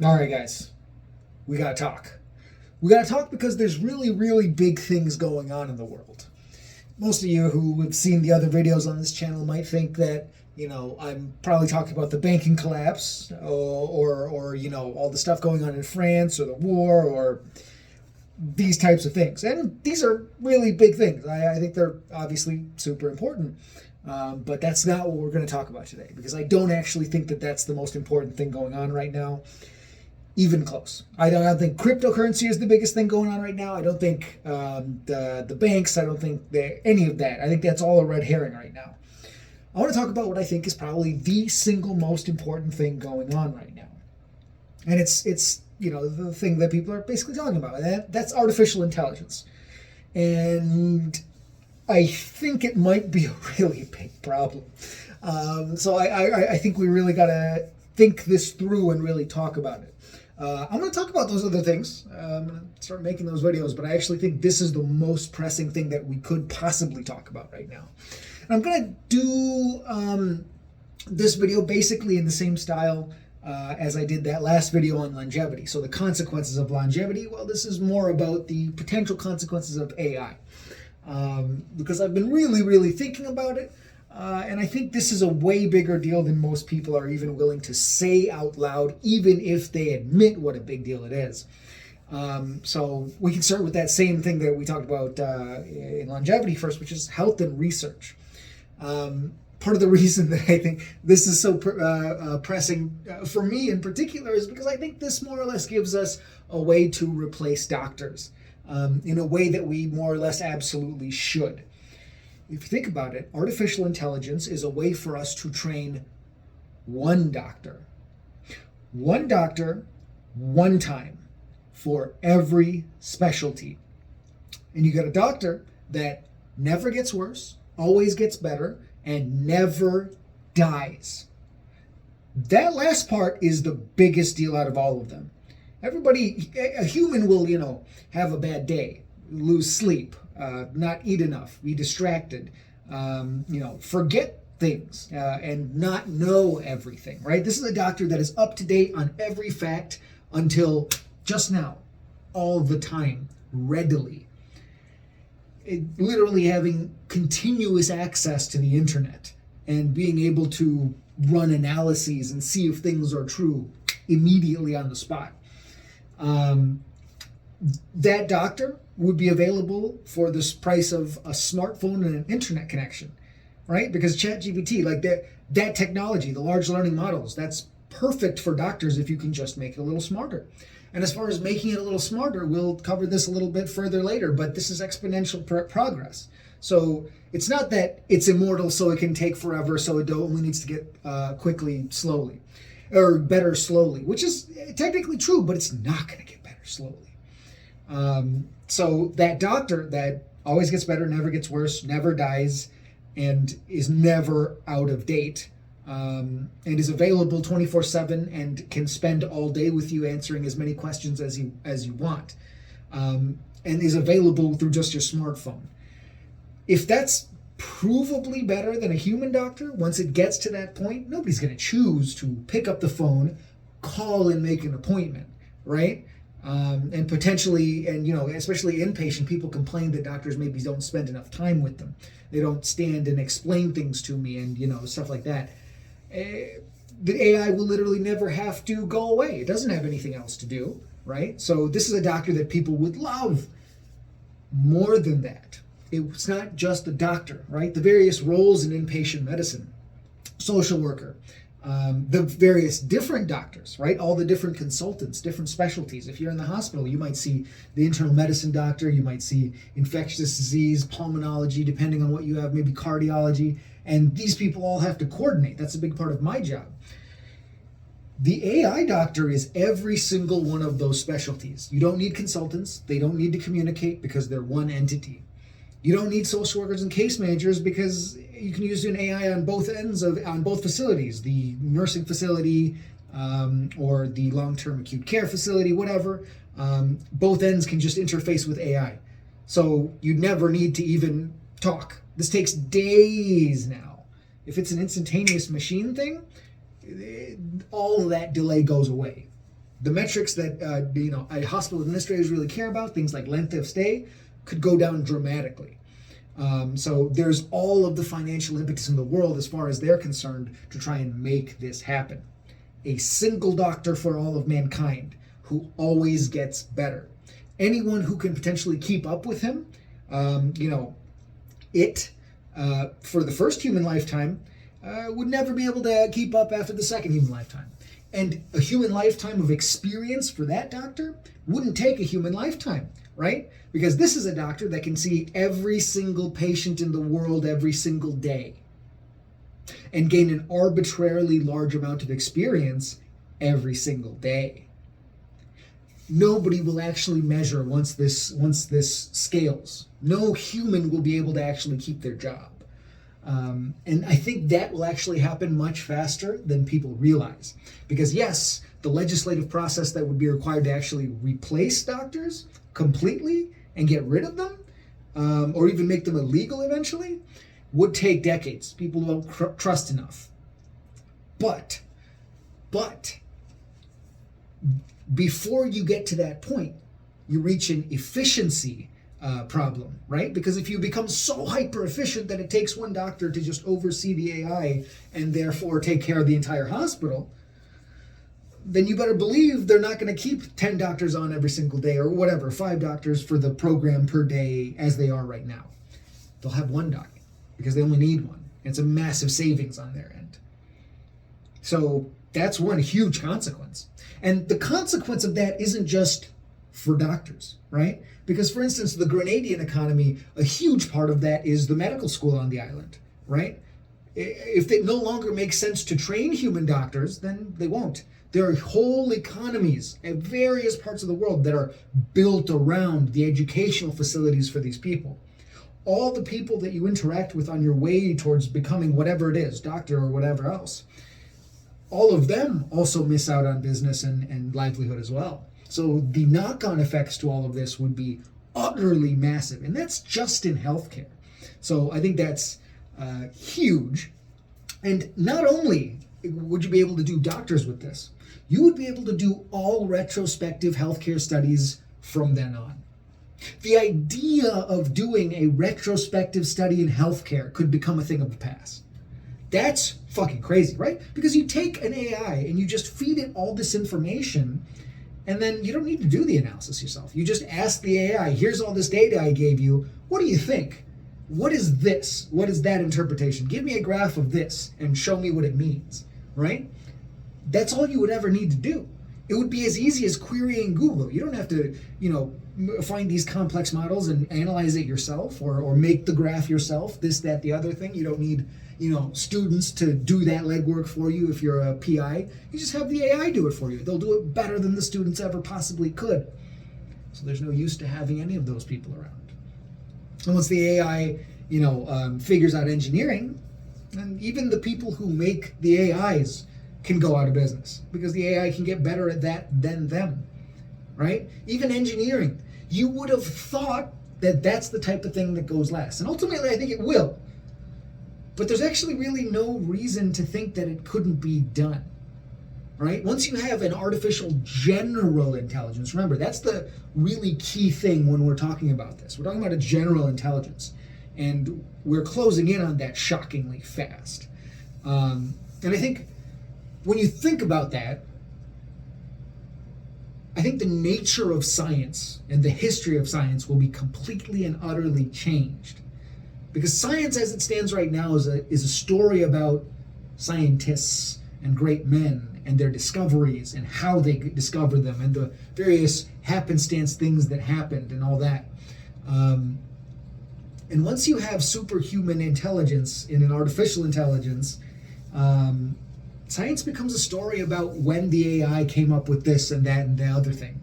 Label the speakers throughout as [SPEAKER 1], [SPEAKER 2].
[SPEAKER 1] All right, guys, we gotta talk. We gotta talk because there's really, really big things going on in the world. Most of you who have seen the other videos on this channel might think that, I'm probably talking about the banking collapse or all the stuff going on in France or the war or these types of things. And these are really big things. I think they're obviously super important. But that's not what we're going to talk about today because I don't actually think that that's the most important thing going on right now, even close. I don't think cryptocurrency is the biggest thing going on right now. I don't think the banks, I don't think any of that. I think that's all a red herring right now. I want to talk about what I think is probably the single most important thing going on right now. And it's the thing that people are basically talking about. That's artificial intelligence. And I think it might be a really big problem. So I think we really got to think this through and really talk about it. I'm going to talk about those other things. I'm going to start making those videos, but I actually think this is the most pressing thing that we could possibly talk about right now. And I'm going to do this video basically in the same style as I did that last video on longevity. So the consequences of longevity, well, this is more about the potential consequences of AI. Because I've been really, really thinking about it. And I think this is a way bigger deal than most people are even willing to say out loud, even if they admit what a big deal it is. So we can start with that same thing that we talked about in longevity first, which is health and research. Part of the reason that I think this is so pressing for me in particular is because I think this more or less gives us a way to replace doctors in a way that we more or less absolutely should. If you think about it, artificial intelligence is a way for us to train one doctor, one time for every specialty. And you get a doctor that never gets worse, always gets better, and never dies. That last part is the biggest deal out of all of them. Everybody, a human will, have a bad day, lose sleep, not eat enough, be distracted, forget things, and not know everything, right? This is a doctor that is up to date on every fact until just now, all the time, readily. Literally having continuous access to the internet and being able to run analyses and see if things are true immediately on the spot. That doctor would be available for this price of a smartphone and an internet connection, right? Because ChatGPT, like that technology, the large learning models, that's perfect for doctors if you can just make it a little smarter. And as far as making it a little smarter, we'll cover this a little bit further later, but this is exponential progress. So it's not that it's immortal so it can take forever, so it only needs to get quickly, slowly, or better slowly, which is technically true, but it's not going to get better slowly. So that doctor that always gets better, never gets worse, never dies, and is never out of date, and is available 24/7 and can spend all day with you answering as many questions as you want, and is available through just your smartphone. If that's provably better than a human doctor, once it gets to that point, nobody's going to choose to pick up the phone, call and make an appointment, right? And potentially, especially inpatient, people complain that doctors maybe don't spend enough time with them. They don't stand and explain things to me and, stuff like that. The AI will literally never have to go away. It doesn't have anything else to do, right? So this is a doctor that people would love. More than that, it's not just the doctor, right? The various roles in inpatient medicine, social worker, the various different doctors, right? All the different consultants, different specialties. If you're in the hospital, you might see the internal medicine doctor, you might see infectious disease, pulmonology, depending on what you have, maybe cardiology. And these people all have to coordinate. That's a big part of my job. The AI doctor is every single one of those specialties. You don't need consultants. They don't need to communicate because they're one entity. You don't need social workers and case managers because you can use an AI on both facilities, the nursing facility or the long-term acute care facility, whatever. Both ends can just interface with AI. So you never need to even talk. This takes days now. If it's an instantaneous machine thing, all of that delay goes away. The metrics that hospital administrators really care about, things like length of stay, could go down dramatically. So there's all of the financial impetus in the world as far as they're concerned to try and make this happen. A single doctor for all of mankind who always gets better. Anyone who can potentially keep up with him, for the first human lifetime, would never be able to keep up after the second human lifetime. And a human lifetime of experience for that doctor wouldn't take a human lifetime, right? Because this is a doctor that can see every single patient in the world every single day and gain an arbitrarily large amount of experience every single day. Nobody will actually measure once this scales. No human will be able to actually keep their job. And I think that will actually happen much faster than people realize. Because yes, the legislative process that would be required to actually replace doctors completely and get rid of them, or even make them illegal eventually, would take decades. People don't trust enough. But before you get to that point, you reach an efficiency problem, right? Because if you become so hyper efficient that it takes one doctor to just oversee the AI and therefore take care of the entire hospital, then you better believe they're not going to keep 10 doctors on every single day or whatever, 5 doctors for the program per day as they are right now. They'll have one doctor because they only need one. It's a massive savings on their end. So that's one huge consequence. And the consequence of that isn't just for doctors, right? Because, for instance, the Grenadian economy, a huge part of that is the medical school on the island, right? If it no longer makes sense to train human doctors, then they won't. There are whole economies at various parts of the world that are built around the educational facilities for these people. All the people that you interact with on your way towards becoming whatever it is, doctor or whatever else, all of them also miss out on business and livelihood as well. So the knock-on effects to all of this would be utterly massive, and that's just in healthcare. So I think that's huge. And not only would you be able to do doctors with this, you would be able to do all retrospective healthcare studies from then on. The idea of doing a retrospective study in healthcare could become a thing of the past. That's fucking crazy, right? Because you take an AI and you just feed it all this information, and then you don't need to do the analysis yourself. You just ask the AI, here's all this data I gave you. What do you think? What is this? What is that interpretation? Give me a graph of this and show me what it means, right? That's all you would ever need to do. It would be as easy as querying Google. You don't have to, find these complex models and analyze it yourself or make the graph yourself, this, that, the other thing. You don't need, students to do that legwork for you if you're a PI. You just have the AI do it for you. They'll do it better than the students ever possibly could. So there's no use to having any of those people around. And once the AI, figures out engineering, and even the people who make the AIs can go out of business because the AI can get better at that than them, right? Even engineering, you would have thought that that's the type of thing that goes last. And ultimately, I think it will. But there's actually really no reason to think that it couldn't be done, right? Once you have an artificial general intelligence, remember, that's the really key thing when we're talking about this. We're talking about a general intelligence, and we're closing in on that shockingly fast. And I think when you think about that, I think the nature of science and the history of science will be completely and utterly changed. Because science as it stands right now is a story about scientists and great men and their discoveries and how they discover them and the various happenstance things that happened and all that. And once you have superhuman intelligence in an artificial intelligence, science becomes a story about when the AI came up with this and that and the other thing.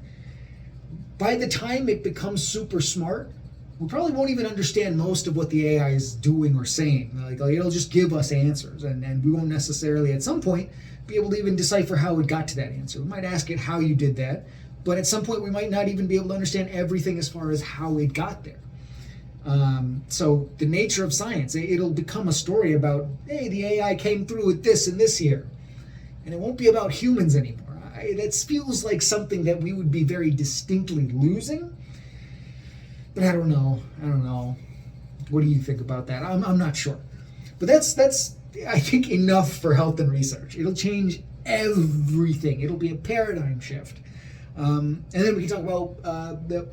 [SPEAKER 1] By the time it becomes super smart, we probably won't even understand most of what the AI is doing or saying. Like it'll just give us answers, and we won't necessarily at some point be able to even decipher how it got to that answer. We might ask it how you did that, but at some point we might not even be able to understand everything as far as how it got there. So the nature of science, it'll become a story about, hey, the AI came through with this and this here. And it won't be about humans anymore. That feels like something that we would be very distinctly losing. But I don't know. What do you think about that? I'm not sure. But that's I think enough for health and research. It'll change everything. It'll be a paradigm shift. And then we can talk about the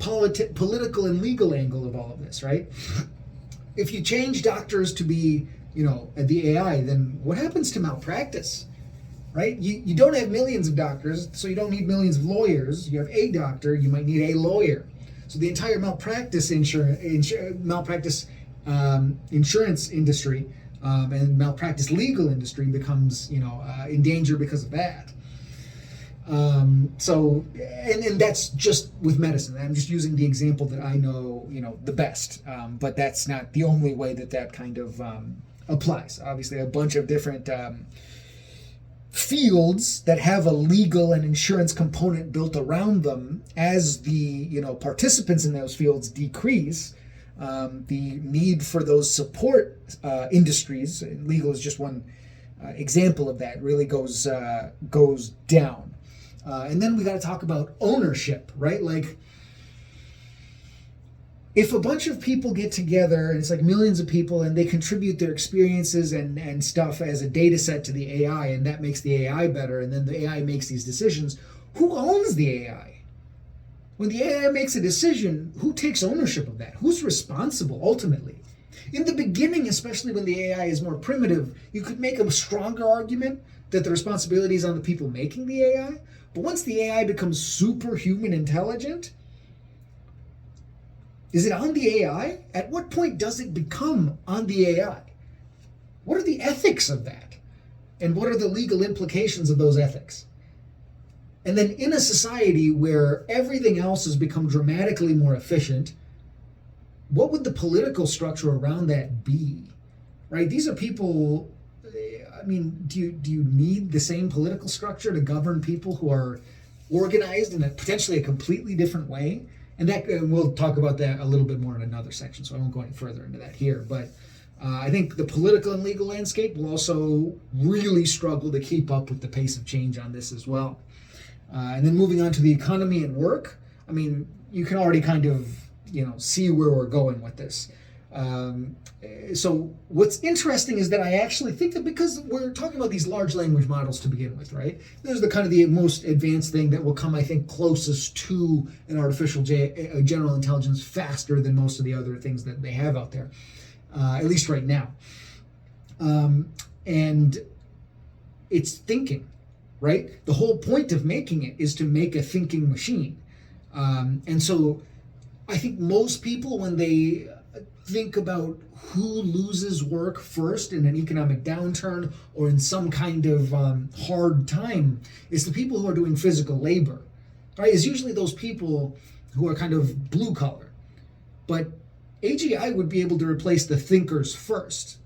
[SPEAKER 1] political and legal angle of all of this, right? If you change doctors to be, the AI, then what happens to malpractice, right? You don't have millions of doctors, so you don't need millions of lawyers. You have a doctor, you might need a lawyer. So the entire malpractice insurance industry and malpractice legal industry becomes, in danger because of that. So that's just with medicine. I'm just using the example that I know, the best. But that's not the only way that kind of applies. Obviously, a bunch of different fields that have a legal and insurance component built around them. As the participants in those fields decrease, the need for those support industries, and legal is just one example of that, really goes down. And then we got to talk about ownership, right? Like, if a bunch of people get together, and it's like millions of people, and they contribute their experiences and stuff as a data set to the AI, and that makes the AI better, and then the AI makes these decisions, who owns the AI? When the AI makes a decision, who takes ownership of that? Who's responsible ultimately? In the beginning, especially when the AI is more primitive, you could make a stronger argument that the responsibility is on the people making the AI. But once the AI becomes superhuman intelligent, is it on the AI? At what point does it become on the AI? What are the ethics of that? And what are the legal implications of those ethics? And then in a society where everything else has become dramatically more efficient, what would the political structure around that be? Right? These are people. I mean, do you need the same political structure to govern people who are organized in potentially a completely different way? And we'll talk about that a little bit more in another section, so I won't go any further into that here. But I think the political and legal landscape will also really struggle to keep up with the pace of change on this as well. And then moving on to the economy and work, I mean, you can already kind of see where we're going with this. So what's interesting is that I actually think that, because we're talking about these large language models to begin with, right? This is the most advanced thing that will come, I think, closest to an artificial general intelligence faster than most of the other things that they have out there, at least right now. And it's thinking, right? The whole point of making it is to make a thinking machine. And so I think most people, when they think about who loses work first in an economic downturn or in some kind of hard time, is the people who are doing physical labor, right? It's usually those people who are kind of blue collar. But AGI would be able to replace the thinkers first.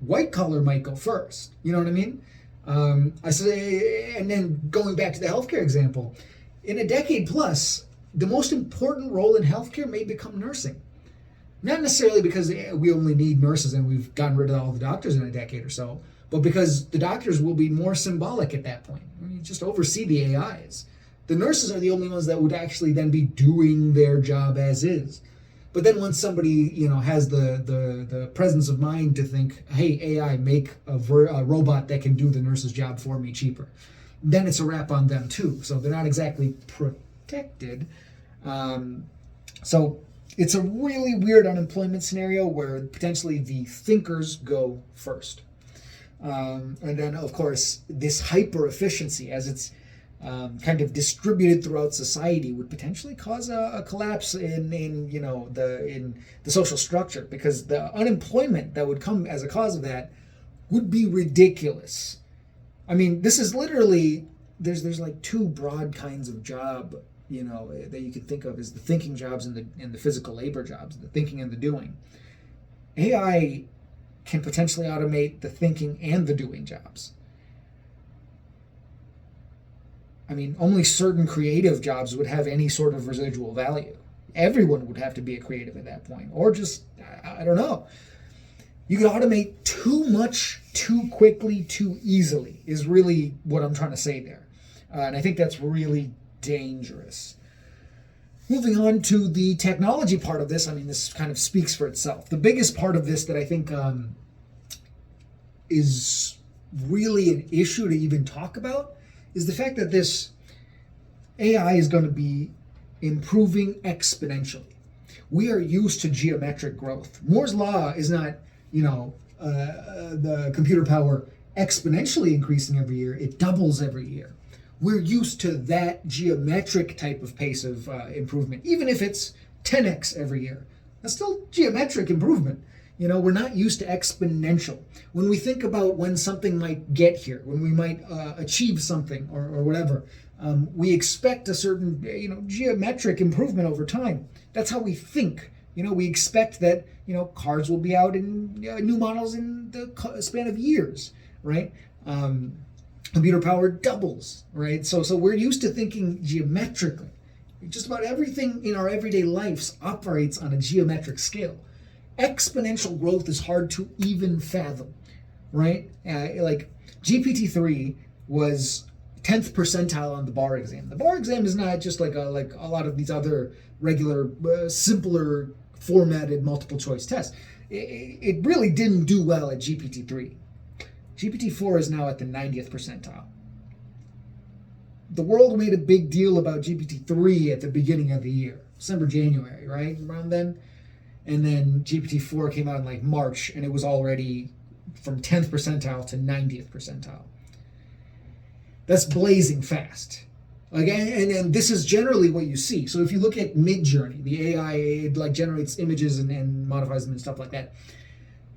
[SPEAKER 1] White collar might go first. You know what I mean? I say, and then going back to the healthcare example, in a decade plus, the most important role in healthcare may become nursing. Not necessarily because we only need nurses and we've gotten rid of all the doctors in a decade or so, but because the doctors will be more symbolic at that point. You just oversee the AIs. The nurses are the only ones that would actually then be doing their job as is. But then once somebody has the presence of mind to think, hey, AI, make a robot that can do the nurse's job for me cheaper, then it's a wrap on them too. So they're not exactly protected. So it's a really weird unemployment scenario where potentially the thinkers go first. And then, of course, this hyper efficiency, as it's kind of distributed throughout society, would potentially cause a collapse in the social structure, because the unemployment that would come as a cause of that would be ridiculous. I mean, this is literally, there's like two broad kinds of job that you could think of as the thinking jobs and the physical labor jobs, the thinking and the doing. AI can potentially automate the thinking and the doing jobs. I mean, only certain creative jobs would have any sort of residual value. Everyone would have to be a creative at that point, or just, I don't know. You can automate too much, too quickly, too easily, is really what I'm trying to say there. And I think that's really dangerous. Moving on to the technology part of this, I mean, this kind of speaks for itself. The biggest part of this that I think is really an issue to even talk about is the fact that this AI is going to be improving exponentially. We are used to geometric growth. Moore's law is not, the computer power exponentially increasing every year. It doubles every year. We're used to that geometric type of pace of improvement, even if it's 10x every year. That's still geometric improvement. We're not used to exponential. When we think about when something might get here, when we might achieve something or whatever, we expect a certain, geometric improvement over time. That's how we think. We expect that, cars will be out in new models in the span of years, right? Computer power doubles, right? So we're used to thinking geometrically. Just about everything in our everyday lives operates on a geometric scale. Exponential growth is hard to even fathom, right? Like GPT-3 was 10th percentile on the bar exam. The bar exam is not just like a lot of these other regular, simpler formatted multiple choice tests. It really didn't do well at GPT-3. GPT-4 is now at the 90th percentile. The world made a big deal about GPT-3 at the beginning of the year, December, January, right? Around then. And then GPT-4 came out in like March, and it was already from 10th percentile to 90th percentile. That's blazing fast. Like, and this is generally what you see. So if you look at Midjourney, the AI, it like generates images and modifies them and stuff like that.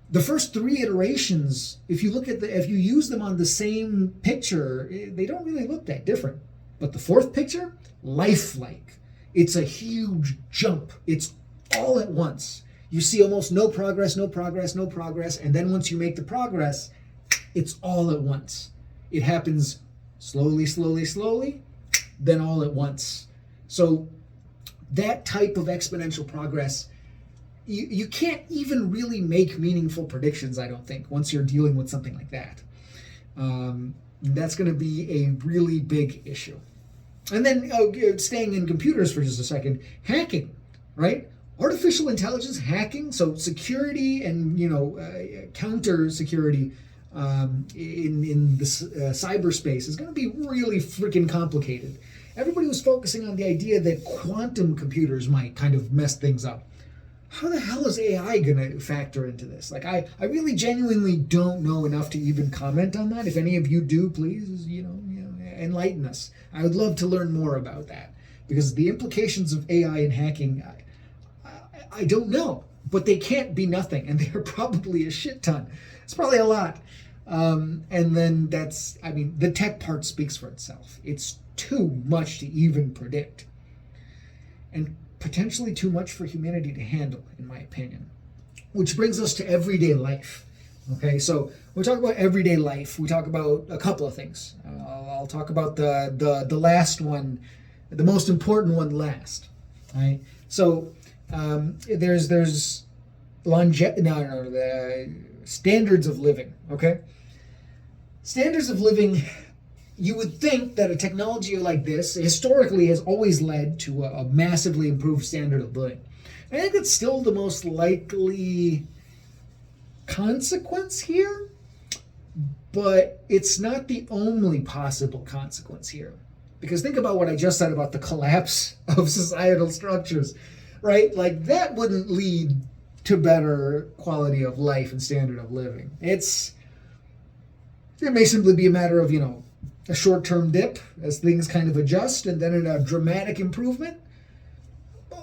[SPEAKER 1] The first 3 iterations, if you use them on the same picture, they don't really look that different. But the 4th picture, lifelike. It's a huge jump. It's all at once. You see almost no progress, and then once you make the progress, it's all at once. It happens slowly, then all at once. So that type of exponential progress, you can't even really make meaningful predictions, I don't think, once you're dealing with something like that. That's going to be a really big issue. And then staying in computers for just a second, hacking, right? Artificial intelligence hacking, so security and counter security in the cyberspace is going to be really freaking complicated. Everybody was focusing on the idea that quantum computers might kind of mess things up. How the hell is AI going to factor into this? Like, I really genuinely don't know enough to even comment on that. If any of you do, please, enlighten us. I would love to learn more about that, because the implications of AI and hacking, I don't know, but they can't be nothing, and they're probably a shit ton. It's probably a lot. And then the tech part speaks for itself. It's too much to even predict, and potentially too much for humanity to handle, in my opinion. Which brings us to everyday life. Okay, so when we talk about everyday life, we talk about a couple of things. I'll talk about the last one, the most important one last. Right? So there's the standards of living. Okay, standards of living. You would think that a technology like this historically has always led to a massively improved standard of living. I think it's still the most likely consequence here, but it's not the only possible consequence here. Because think about what I just said about the collapse of societal structures, right? Like, that wouldn't lead to better quality of life and standard of living. It may simply be a matter of, a short-term dip as things kind of adjust, and then a dramatic improvement.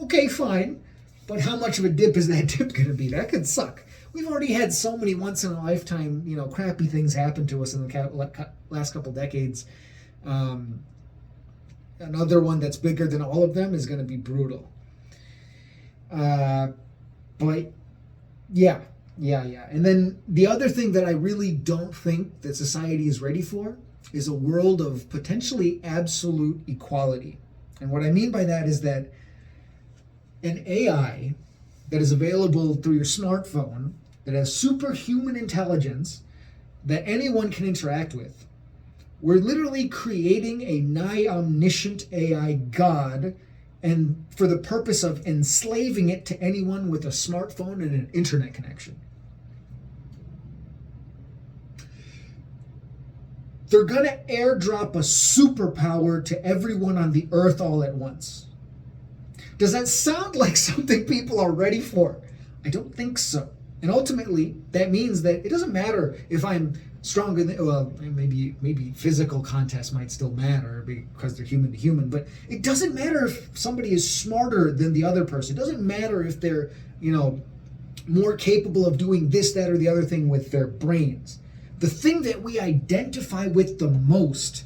[SPEAKER 1] Okay, fine. But how much of a dip is that dip going to be? That could suck. We've already had so many once-in-a-lifetime, crappy things happen to us in the last couple decades. Another one that's bigger than all of them is going to be brutal. But, yeah. And then the other thing that I really don't think that society is ready for is a world of potentially absolute equality. And what I mean by that is that an AI that is available through your smartphone, that has superhuman intelligence, that anyone can interact with, We're literally creating a nigh omniscient AI god, and for the purpose of enslaving it to anyone with a smartphone and an internet connection. They're going to airdrop a superpower to everyone on the earth all at once. Does that sound like something people are ready for? I don't think so. And ultimately, that means that it doesn't matter if I'm stronger than, well, maybe physical contests might still matter because they're human to human, but it doesn't matter if somebody is smarter than the other person. It doesn't matter if they're, more capable of doing this, that, or the other thing with their brains. The thing that we identify with the most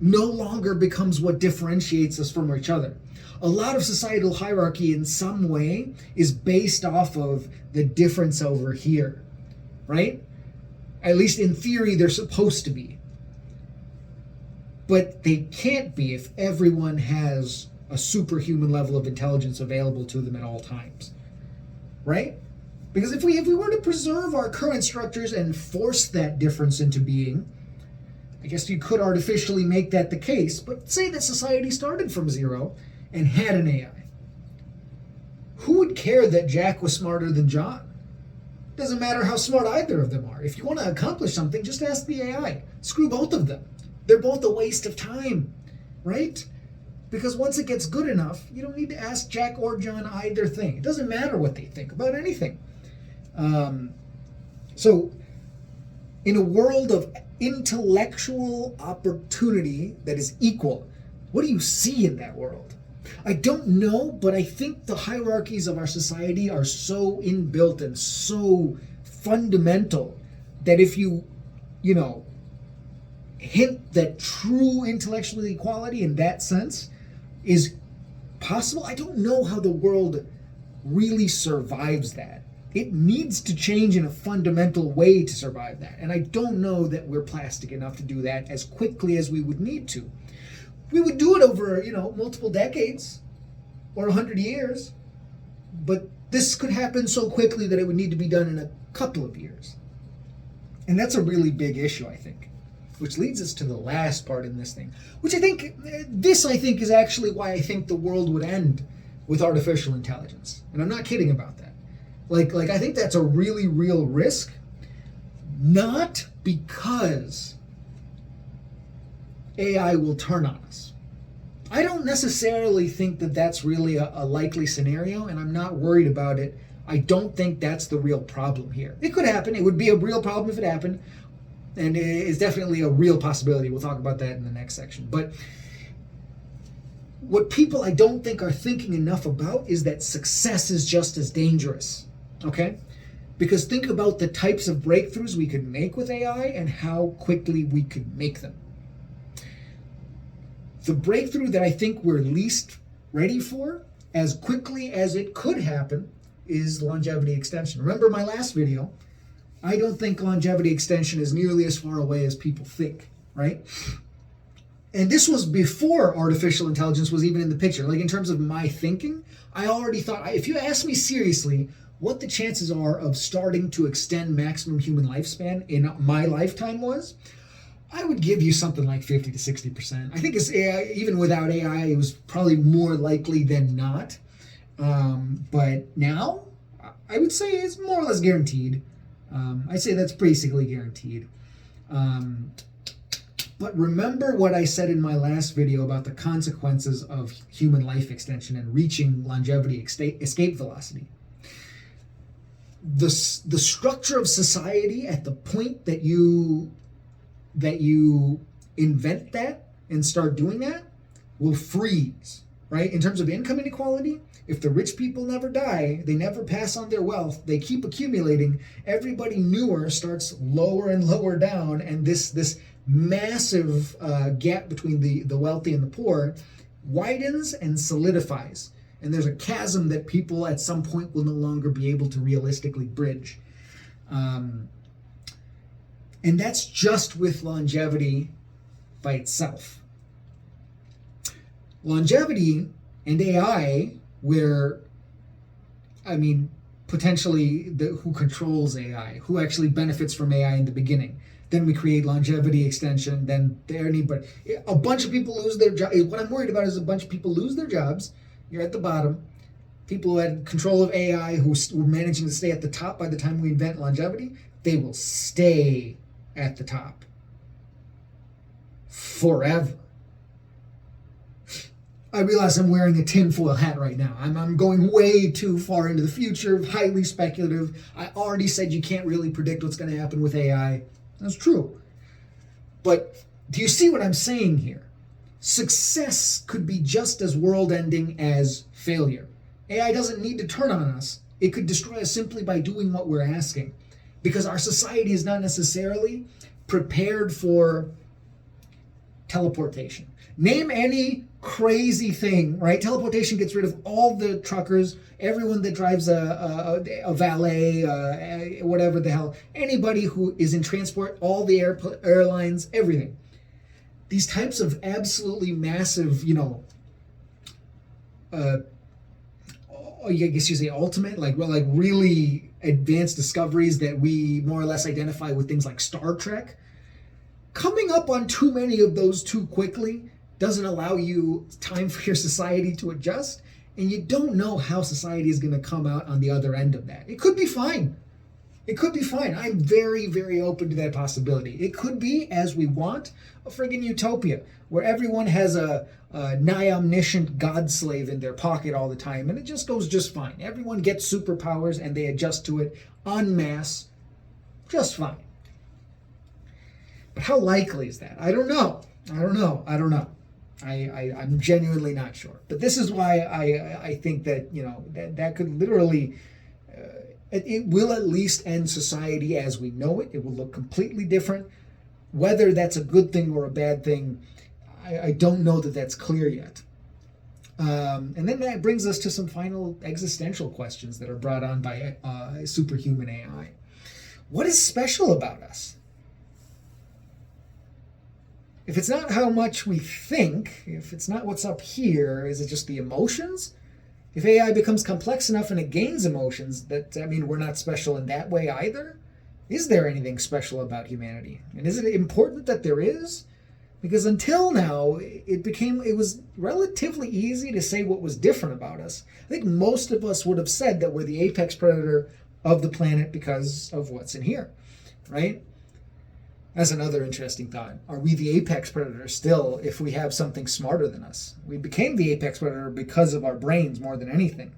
[SPEAKER 1] no longer becomes what differentiates us from each other. A lot of societal hierarchy in some way is based off of the difference over here, right? At least in theory, they're supposed to be. But they can't be if everyone has a superhuman level of intelligence available to them at all times, right? Because if we were to preserve our current structures and force that difference into being, I guess you could artificially make that the case, but say that society started from zero and had an AI. Who would care that Jack was smarter than John? Doesn't matter how smart either of them are. If you want to accomplish something, just ask the AI. Screw both of them. They're both a waste of time, right? Because once it gets good enough, you don't need to ask Jack or John either thing. It doesn't matter what they think about anything. So, in a world of intellectual opportunity that is equal, what do you see in that world? I don't know, but I think the hierarchies of our society are so inbuilt and so fundamental that if you hint that true intellectual equality in that sense is possible, I don't know how the world really survives that. It needs to change in a fundamental way to survive that. And I don't know that we're plastic enough to do that as quickly as we would need to. We would do it over, multiple decades or 100 years. But this could happen so quickly that it would need to be done in a couple of years. And that's a really big issue, I think. Which leads us to the last part in this thing. Which I think is actually why I think the world would end with artificial intelligence. And I'm not kidding about that. Like I think that's a really real risk. Not because AI will turn on us. I don't necessarily think that that's really a likely scenario, and I'm not worried about it. I don't think that's the real problem here. It could happen. It would be a real problem if it happened, and it is definitely a real possibility. We'll talk about that in the next section. But what people I don't think are thinking enough about is that success is just as dangerous, okay? Because think about the types of breakthroughs we could make with AI and how quickly we could make them. The breakthrough that I think we're least ready for, as quickly as it could happen, is longevity extension. Remember my last video? I don't think longevity extension is nearly as far away as people think, right? And this was before artificial intelligence was even in the picture. Like in terms of my thinking, I already thought, if you ask me seriously what the chances are of starting to extend maximum human lifespan in my lifetime was, I would give you something like 50 to 60%. I think it's even without AI, it was probably more likely than not. But now, I would say it's more or less guaranteed. I'd say that's basically guaranteed. But remember what I said in my last video about the consequences of human life extension and reaching longevity escape velocity. The structure of society at the point that you invent that and start doing that will freeze, right? In terms of income inequality, if the rich people never die, they never pass on their wealth, they keep accumulating, everybody newer starts lower and lower down, and this massive gap between the wealthy and the poor widens and solidifies. And there's a chasm that people at some point will no longer be able to realistically bridge. And that's just with longevity by itself. Longevity and AI, potentially who controls AI, who actually benefits from AI in the beginning. Then we create longevity extension. Then anybody, a bunch of people lose their job. What I'm worried about is a bunch of people lose their jobs. You're at the bottom. People who had control of AI, who were managing to stay at the top by the time we invent longevity, they will stay at the top forever. I realize I'm wearing a tinfoil hat right now. I'm going way too far into the future, highly speculative. I already said you can't really predict what's going to happen with AI. That's true. But do you see what I'm saying here? Success could be just as world-ending as failure. AI doesn't need to turn on us. It could destroy us simply by doing what we're asking. Because our society is not necessarily prepared for teleportation. Name any crazy thing, right? Teleportation gets rid of all the truckers, everyone that drives a valet, whatever the hell, anybody who is in transport, all the airlines, everything. These types of absolutely massive, I guess you say ultimate, like really advanced discoveries that we more or less identify with things like Star Trek. Coming up on too many of those too quickly doesn't allow you time for your society to adjust, and you don't know how society is going to come out on the other end of that. It could be fine. It could be fine. I'm very, very open to that possibility. It could be, as we want, a friggin' utopia where everyone has a nigh omniscient god slave in their pocket all the time, and it just goes just fine. Everyone gets superpowers and they adjust to it en masse just fine. But how likely is that? I don't know. I'm genuinely not sure. But this is why I think that, that could literally, it will at least end society as we know it. It will look completely different. Whether that's a good thing or a bad thing, I don't know that that's clear yet. And then that brings us to some final existential questions that are brought on by superhuman AI. What is special about us? If it's not how much we think, if it's not what's up here, is it just the emotions? If AI becomes complex enough and it gains emotions, we're not special in that way either? Is there anything special about humanity? And is it important that there is? Because until now, it was relatively easy to say what was different about us. I think most of us would have said that we're the apex predator of the planet because of what's in here, right? That's another interesting thought. Are we the apex predator still if we have something smarter than us? We became the apex predator because of our brains more than anything.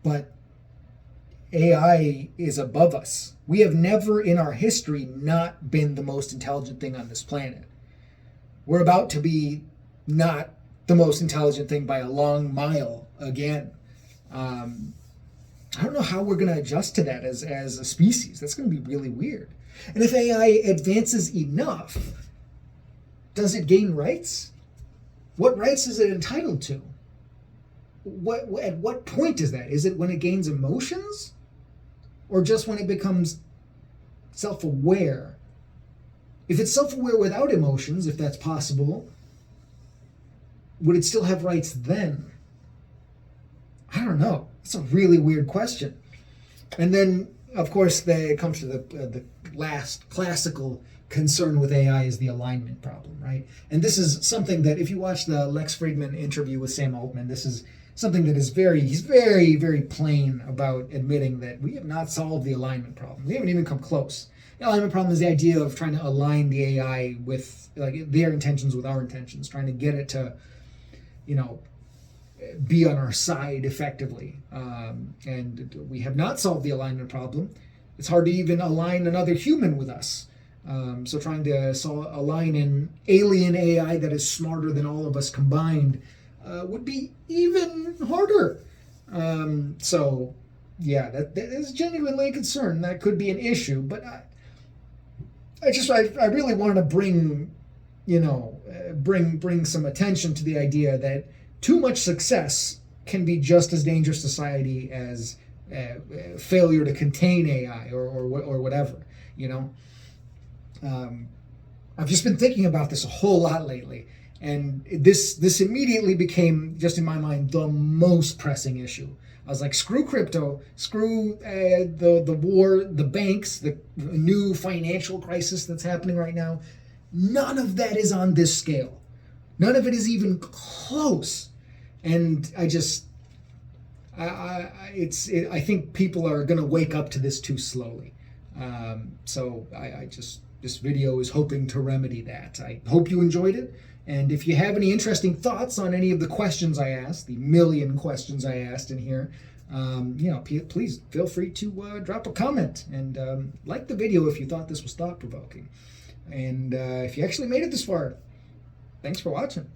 [SPEAKER 1] But AI is above us. We have never in our history not been the most intelligent thing on this planet. We're about to be not the most intelligent thing by a long mile again. I don't know how we're going to adjust to that as a species. That's going to be really weird. And if AI advances enough, does it gain rights? What rights is it entitled to? At what point is that? Is it when it gains emotions? Or just when it becomes self-aware? If it's self-aware without emotions, if that's possible, would it still have rights then? I don't know. It's a really weird question. And then, of course, it comes to the last classical concern with AI is the alignment problem, right? And this is something that, if you watch the Lex Fridman interview with Sam Altman, this is something that he's very, very plain about admitting that we have not solved the alignment problem. We haven't even come close. The alignment problem is the idea of trying to align the AI with their intentions with our intentions, trying to get it to, be on our side effectively. And we have not solved the alignment problem. It's hard to even align another human with us. So trying to align an alien AI that is smarter than all of us combined would be even harder. That is genuinely a concern. That could be an issue, but I really want to bring some attention to the idea that too much success can be just as dangerous to society as failure to contain AI or whatever. I've just been thinking about this a whole lot lately. And this immediately became, just in my mind, the most pressing issue. I was like, screw crypto, screw the war, the banks, the new financial crisis that's happening right now. None of that is on this scale. None of it is even close. And I think people are going to wake up to this too slowly. This video is hoping to remedy that. I hope you enjoyed it. And if you have any interesting thoughts on any of the questions I asked, the million questions I asked in here, please feel free to drop a comment and like the video if you thought this was thought-provoking. And if you actually made it this far, thanks for watching.